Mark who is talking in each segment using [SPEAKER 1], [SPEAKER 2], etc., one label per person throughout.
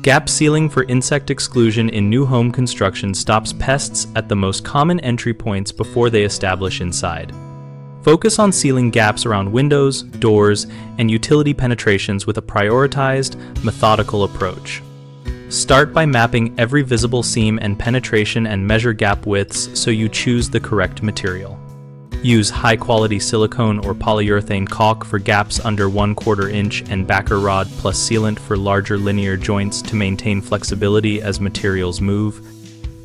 [SPEAKER 1] Gap sealing for insect exclusion in new home construction stops pests at the most common entry points before they establish inside. Focus on sealing gaps around windows, doors, and utility penetrations with a prioritized, methodical approach. Start by mapping every visible seam and penetration and measure gap widths so you choose the correct material. Use high-quality silicone or polyurethane caulk for gaps under 1/4 inch and backer rod plus sealant for larger linear joints to maintain flexibility as materials move.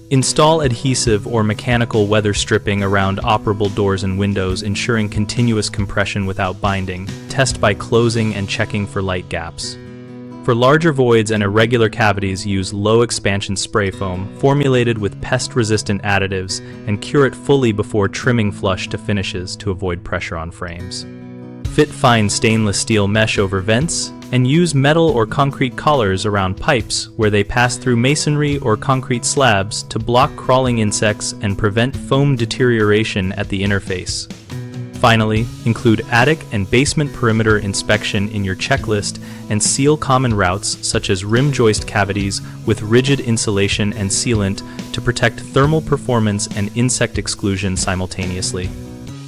[SPEAKER 1] Install adhesive or mechanical weather stripping around operable doors and windows, ensuring continuous compression without binding. Test by closing and checking for light gaps. For larger voids and irregular cavities, use low-expansion spray foam formulated with pest-resistant additives and cure it fully before trimming flush to finishes to avoid pressure on frames. Fit fine stainless steel mesh over vents and use metal or concrete collars around pipes where they pass through masonry or concrete slabs to block crawling insects and prevent foam deterioration at the interface. Finally, include attic and basement perimeter inspection in your checklist and seal common routes such as rim joist cavities with rigid insulation and sealant to protect thermal performance and insect exclusion simultaneously.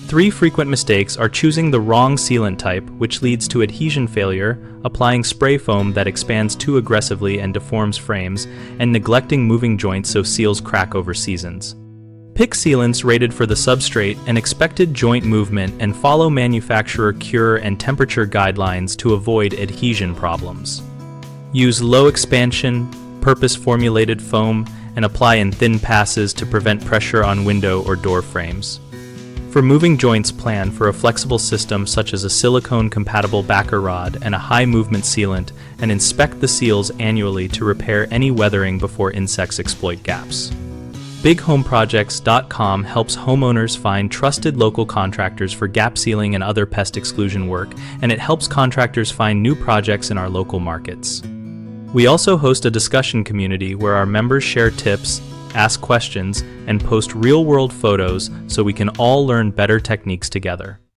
[SPEAKER 1] 3 frequent mistakes are choosing the wrong sealant type, which leads to adhesion failure, applying spray foam that expands too aggressively and deforms frames, and neglecting moving joints so seals crack over seasons. Pick sealants rated for the substrate and expected joint movement and follow manufacturer cure and temperature guidelines to avoid adhesion problems. Use low expansion, purpose-formulated foam and apply in thin passes to prevent pressure on window or door frames. For moving joints, plan for a flexible system such as a silicone-compatible backer rod and a high-movement sealant, and inspect the seals annually to repair any weathering before insects exploit gaps. BigHomeProjects.com helps homeowners find trusted local contractors for gap sealing and other pest exclusion work, and it helps contractors find new projects in our local markets. We also host a discussion community where our members share tips, ask questions, and post real-world photos so we can all learn better techniques together.